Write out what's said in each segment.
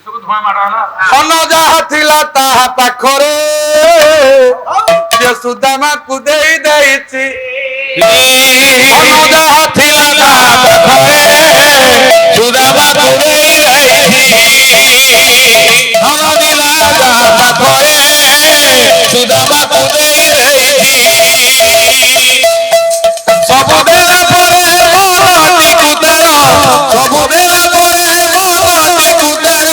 ଧନ ଯାହା ଥିଲା ତାହା ପାଖରେ ଯେ ସୁଦାମାକୁ ଦେଇ ଦେଇଛି। ଧନ ଯାହା ଥିଲା ତାହା ପାଖରେ ସୁଦାମାକୁ ଦେଇ ଦେଇଛି। ଧନ ଥିଲା ଯାହା ପାଖରେ ସୁଦାମାକୁ ଦେଇ ଦେଇଛି। ସବୁ ଦେଲା ପରେ ମନଟିକୁ ତାର, ସବୁ ଦେଲା ପରେ ମନଟିକୁ ତାର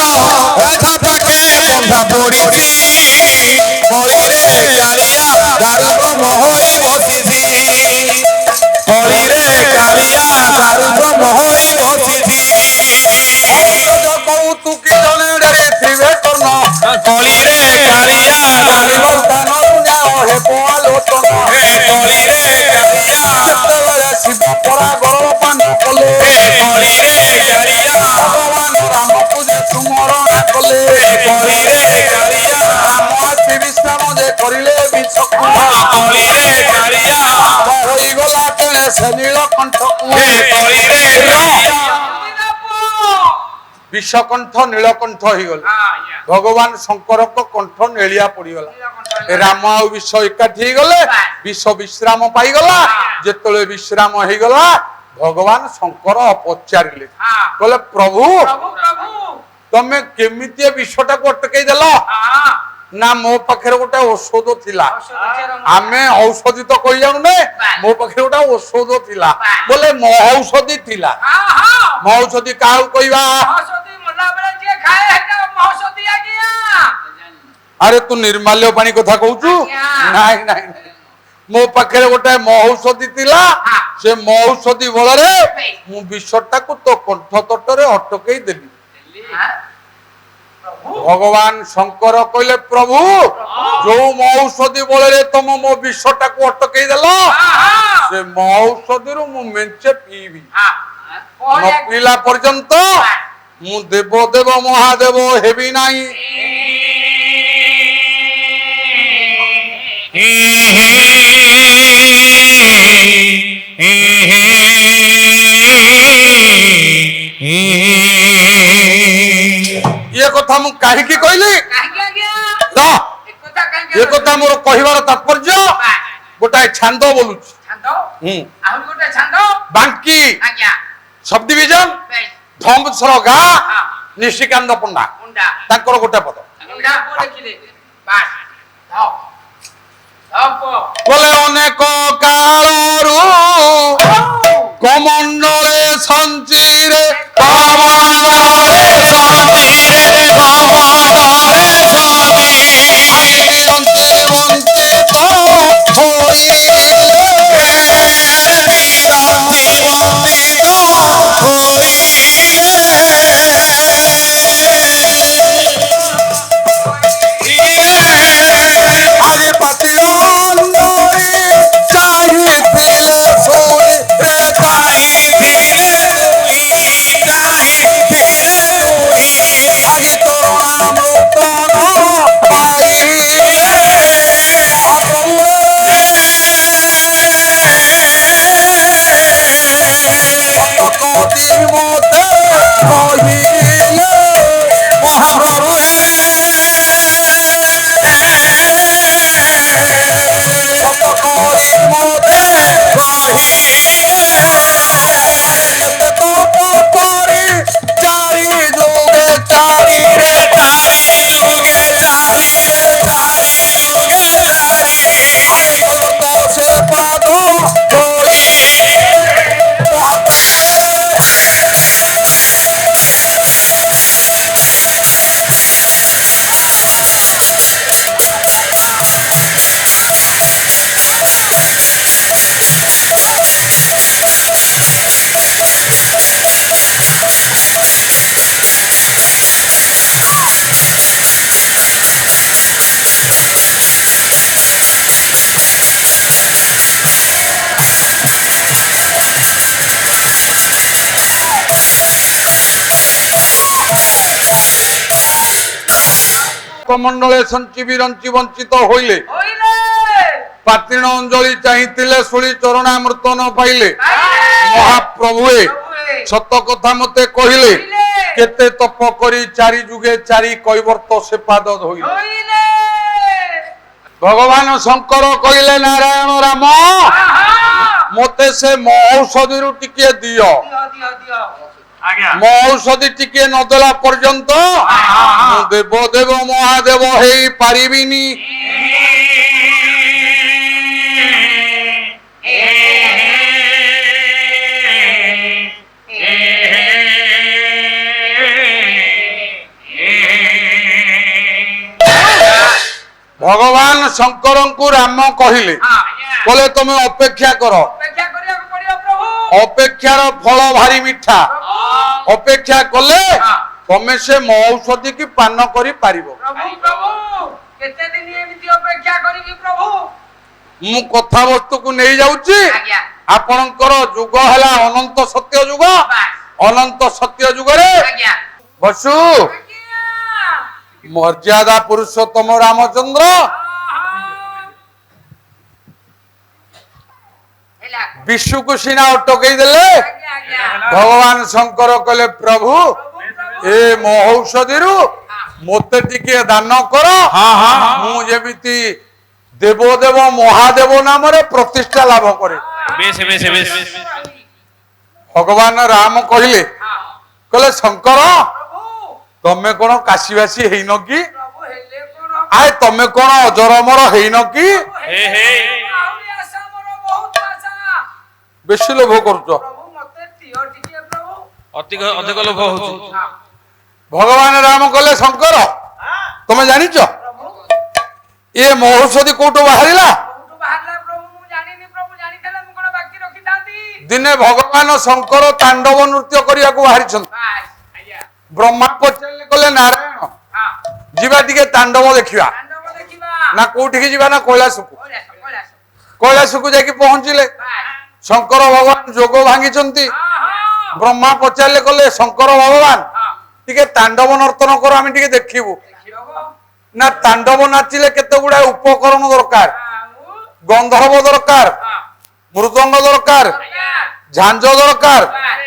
ରାଧା ପାଖେ ବନ୍ଧା ପଡ଼ିଛି। କଳିରେ କାଳିଆ ଦାରୁବ୍ରହ୍ମ ହୋଇ ବସିଛି। କଳିରେ କାଳିଆ ଦାରୁବ୍ରହ୍ମ ହୋଇ ବସିଛି। କୌତୁକି ଜଣେ ଡରିଥିବେ କର୍ଣ୍ଣ କଳିରେ କାଳିଆ କଳିରେ ଯେତେବେଳେ ଶିବ ପରା ଗରଳ ପାନ କଲେ କଳିରେ କାଳିଆ ଭଗବାନ ରାମକୁ ଯେ ସୁମରଣ କଲେ କଳିରେ କାଳିଆ ରାମ ଆସି ବିଶ୍ରାମ ଯେ କରିଲେ ବିଷକୁ କଳିରେ କାଳିଆ ହୋଇଗଲା ତେଣେ ସେ ନୀଳକଣ୍ଠକୁ କଳିରେ କାଳିଆ ବିଷକଣ୍ଠ ନୀଳକଣ୍ଠ ହେଇଗଲା। ଭଗବାନ ଶଙ୍କରଙ୍କ କଣ୍ଠ ନେଳିଆ ପଡିଗଲା। ରାମ ଆଉ ବିଷ ଏକାଠି ହେଇଗଲେ, ବିଷ ବିଶ୍ରାମ ପାଇଗଲା। ଯେତେବେଳେ ବିଶ୍ରାମ ହେଇଗଲା ଭଗବାନ ଶଙ୍କର ପଚାରିଲେ, କହିଲେ ପ୍ରଭୁ ତମେ କେମିତି ବିଷଟାକୁ ଅଟକେଇ ଦେଲ? ନା ମୋ ପାଖରେ ଗୋଟେ ଔଷଧ ଥିଲା। ଆମେ ଔଷଧି ତ କହି ଯାଉନେ, ମୋ ପାଖରେ ଗୋଟେ ଔଷଧ ଥିଲା। ବୋଲେ ମହୌଷଧି ଥିଲା। ମହୌଷଧି କାହାକୁ କହିବା? ଆରେ ତୁ ନିର୍ମାଲ୍ୟ ପାଣି କଥା କହୁଛୁ? ନାଇଁ ନାଇଁ ନାଇଁ, ମୋ ପାଖରେ ଗୋଟେ ମହୌଷଧି ଥିଲା। ସେ ମହୌଷଧି ବଳରେ ମୁଁ ବିଷଟାକୁ ତୋ କଣ୍ଠ ତଟରେ ଅଟକେଇ ଦେଲି। ଭଗବାନ ଶଙ୍କର କହିଲେ ପ୍ରଭୁ ଯୋଉ ମହୌଷଧି ବଳରେ ତମ ମୋ ବିଷଟାକୁ ଅଟକେଇ ଦେଲ, ସେ ମହୌଷଧିରୁ ମୁଁ ମେଞ୍ଚେ ପିଇବି। ନ ପିଇଲା ପର୍ଯ୍ୟନ୍ତ ମୁଁ ଦେବ ଦେବ ମହାଦେବ ହେବି ନାହିଁ। ये कथा मु काहीकि कहली तो ये कथा मोर कहिबार तात्पर्य गोटाए छांद बोलुछि। बांकी सब डिविजन धमसरगा निशिकांत पंडा ताकर गोटे पद बोले अनेक कालरू कमंडले संचिरे कमंडले संचिरे कमंडले संचिरे वंचित वंचित होइले कमंडले संचिबी रंची वंचित होइले पातीर्ण अंजलि चाहिए शुणी चरणामृत न पाइले महाप्रभुए सत कथा मते कहले কেতে তপ করি চারি যুগে চারি কৈবর্ত সে পাদ ধইল। হইলে ভগবান শঙ্কর কইলে নারায়ণ রাম মতে সে মহৌষধিରୁ ଟିକେ দিଅ। দিও দিও মহৌষধি ଟିକେ ନଦେଲା ପର୍ଯ୍ୟନ୍ତ ମୁଁ ଦେବ ଦେବ ମହାଦେବ ହେଇ ପାରିବିନି। ভগবান শঙ্করଙ୍କୁ রাম କହିଲେ କହିଲେ ତମେ ଅପେକ୍ଷା କର। অপেক্ষা করিବାକୁ পড়িব প্রভু। ଅପେକ୍ଷାର ଫଳ ଭାରି ମିଠା। ଅପେକ୍ଷା କଲେ ତମେ ସେ ମହୌଷଧି କି ପାନ କରିପାରିବ। প্রভু প্রভু কেতে দিন এমিতি অপেক্ষা করিকি প্রভু। ମୁଁ କଥାବସ୍ତୁକୁ ନେଇ ଯାଉଛି। আজ্ঞা ଆପଣଙ୍କର ଯୁଗ ହେଲା ଅନନ୍ତ ସତ୍ୟ ଯୁଗ। বাস ଅନନ୍ତ ସତ୍ୟ ଯୁଗରେ আজ্ঞା ବସୁ আজ্ঞା ମର୍ଯ୍ୟାଦା ପୁରୁଷୋତ୍ତମ ରାମଚନ୍ଦ୍ର ହେଲା ବିଶୁକୁ ସିନା ଅଟକେଇ ଦେଲେ। ଆଜ୍ଞା ଆଜ୍ଞା ଭଗବାନ ଶଙ୍କର କହିଲେ ପ୍ରଭୁ ଏ ମହୌଷଧିରୁ ମୋତେ ଟିକେ ଦାନ କର। ମୁଁ ଯେମିତି ଦେବଦେବ ମହାଦେବ ନାମରେ ପ୍ରତିଷ୍ଠା ଲାଭ କରେ। বেশ বেশ বেশ ଭଗବାନ ରାମ କହିଲେ କହିଲେ ଶଙ୍କର প্রভু ତମେ କଣ କାଶୀବାସୀ ହେଇନ କି? প্রভু হেলে কোন ଆଏ ତମେ କଣ ଅଜରମର ହେଇନ କି? হে হে আউরি আশা মোর বহুত আশা। ବେଶୀ ଲୋଭ କରୁଛ। প্রভু মতে দিও টিকে প্রভু। অধিক অধিক লোভ হচ্ছে ଭଗବାନ ରାମ କହିଲେ ଶଙ୍କର ତମେ ଜାଣିଛ প্রভু ଏ ମହୌଷଧି କୋଉଠୁ ବାହାରିଲା? কোଉଠୁ বাহারলা প্রভু মু জানিনি প্রভু জানিଥିଲେ মু কোন বাকি রখিতাନ୍ତି। ଦିନେ ଭଗବାନ ଶଙ୍କର ତାଣ୍ଡବ ନୃତ୍ୟ କରିବାକୁ ବାହାରିଛନ୍ତି। বাস আজ্ঞା ବ୍ରହ୍ମା ପଚାରିଲେ କହିଲେ ନାରାୟଣ হ্যাঁ ଯିବା ଟିକେ ତାଣ୍ଡବ ଦେଖିବା। তাণ্ডব দেখিবা। ନା କୋଉଠିକି ଯିବା ନା କୈଳାସକୁ। কইলাস কইলাস କୈଳାସକୁ ଯାଇକି ପହଞ୍ଚିଲେ বাস ଶଙ୍କର ଭଗବାନ ଯୋଗ ଭାଙ୍ଗିଛନ୍ତି। হ্যাঁ ବ୍ରହ୍ମା ପଚାରିଲେ କହିଲେ ଶଙ୍କର ଭଗବାନ হ্যাঁ ଟିକେ ତାଣ୍ଡବ ନର୍ତ୍ତନ କର ଆମେ ଟିକେ ଦେଖିବୁ। দেখিবো। ନା ତାଣ୍ଡବ ନାଚିଲେ କେତେ ଗୁଡାଏ ଉପକରଣ ଦରକାର। আউ ଗନ୍ଧର୍ବ ଦରକାର, হ্যাঁ ମୃଦଙ୍ଗ ଦରକାର, আজ্ঞା ଝାଞ୍ଜ ଦରକାର, বাস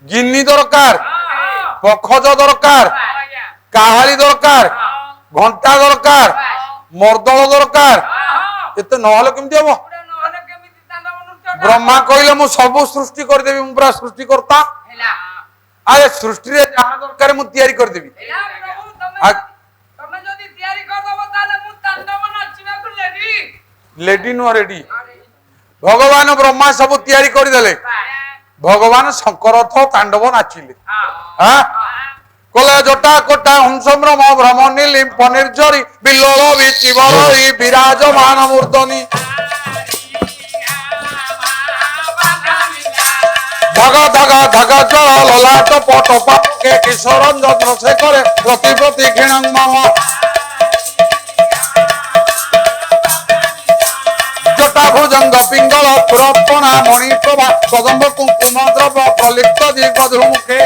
ଗିନି ଦରକାର, হ্যাঁ ପଖଜ ଦରକାର, আজ্ঞା କାହାଳି ଦରକାର, ଘଣ୍ଟା ଦରକାର, ମର୍ଦଳ ଦରକାର। হ্যাঁ ଏତେ ନହେଲେ କେମିତି ହବ? ওটা নহলে কেমিতি তাণ্ডব নৃত্য ବ୍ରହ୍ମା କହିଲେ ମୁଁ ସବୁ ସୃଷ୍ଟି କରିଦେବି, ମୁଁ ପୁରା ସୃଷ୍ଟିକର୍ତ୍ତା। হেলা ଆରେ ସୃଷ୍ଟିରେ ଯାହା ଦରକାର ମୁଁ ତିଆରି କରିଦେବି। হেলা প্রভু আ- তুমি যদি তৈরি করদব তাহলে মু তাণ্ডব নাচিବାକୁ লেডি। ଲେଡି ନୁହଁ ରେଡି। আরে ଭଗବାନ ବ୍ରହ୍ମା ସବୁ ତିଆରି କରିଦେଲେ। বাস ଭଗବାନ ଶଙ୍କରଥ ତାଣ୍ଡବ ନାଚିଲେ। হ্যাঁ ହଁ କଲେ ଜଟା କୋଟା ହଂସମ୍ରମ ଭ୍ରମ ନିଲିମ୍ପ ନିର୍ଜରି ବିଲୋଳ ବିଚିବଳି ବିରାଜମାନ ମୂର୍ଧନି ଧଗ ଧଗ ଧଗ ଜଳ ଲଲାଟ ପଟ ପାକେ କିଶୋରଞ୍ଜନ ସେ କରେ ପ୍ରତି ପ୍ରତି ଘିଣଙ୍ଗମ জটা ভুজঙ্গ পিঙ্গল পুরপনা মণিপ্রভা কদম্ব কুঙ্কুম দ্রব প্রলিপ্ত দিগধ মুখে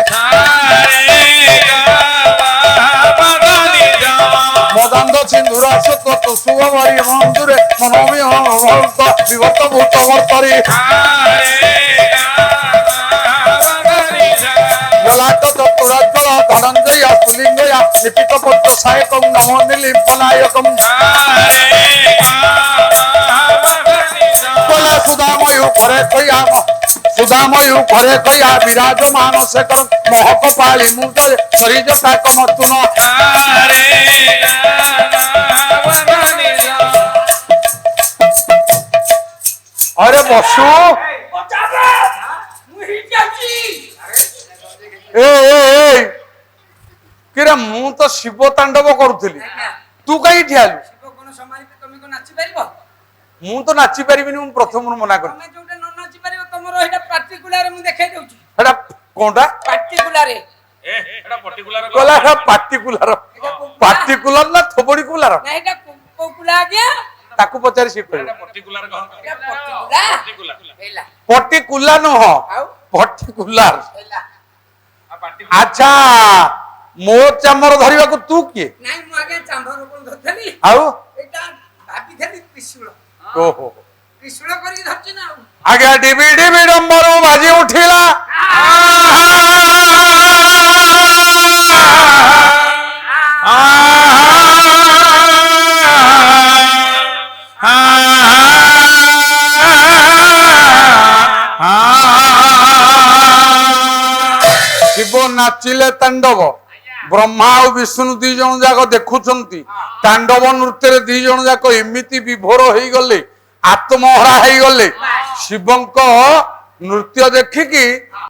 মদান্দ সিন্ধুরা সত্য তো সুভরি মঞ্জুরে মনমি ভক্ত বিভক্ত ভূত ভর্তরি ললাট চতুরাজ্জল ধনঞ্জয়া পুলিঙ্গয়া লিপিত পত্র সায়কম নম নীলিম্পনায়কম সুদাময়ু ঘরে কইয়া সুদাময়ু ঘরে কইয়া বিরাজমান সে কর মহক পালি মুজরে হরি জটা কমতুন আরে বসু বাঁচাবে মু হিটাছি এ এ এ কিরে মু তো শিব তাণ্ডব করুଥିଲି তু কাই ঠিয়ালু শিব কোন সম্মানিত তুমি কোন নাচি পারিব ମୁଁ ତ ନାଚି ପାରିବିନି ମୁଁ ପ୍ରଥମରୁ ମନା କରିଛି তুমি যোটা ন নাচি পারিব তোমার এটা পার্টিকুলার মু দেখাই দেউছি ସେଟା কোনটা পার্টিকুলারে এটা পার্টিকুলার କହିଲା ସେଟା ପାର୍ଟିକୁଲାର ନା ଥୋବଡିକୁଲାର না এটা কোকুলা আজ্ঞা ତାକୁ ପଚାରି ସିଏ କହିବ পার্টিকুলার কহ এটা পার্টিকুলার পার্টিকুলার হেলা ପର୍ଟିକୁଲାର ନୁହଁ আউ ପର୍ଟିକୁଲାର হেলা আর পার্টিকুলার ଆଚ୍ଛା ମୋ ଚାମର ଧରିବାକୁ ତୁ କିଏ নাই মু আগে চাম্বর কোন ধরছনি ଆଉ এটা ভাবিথালি ত্রিশূল ଓହୋ ত্রিশূল করি ধরছি না ଆଜ୍ଞା ଡିବି ଡିବି ଡମ୍ବରୁ ବାଜି ଉଠିଲା ନାଚିଲେ ତାଣ୍ଡବ ବ୍ରହ୍ମା ଆଉ ବିଷ୍ଣୁ ଦି ଜଣ ଯାକ ଦେଖୁଛନ୍ତି ତାଣ୍ଡବ ନୃତ୍ୟରେ ଦି ଜଣ ଯାକ ଏମିତି ବିଭୋର ହେଇଗଲେ ଆତ୍ମହରା ହେଇଗଲେ ଶିବଙ୍କ ନୃତ୍ୟ ଦେଖିକି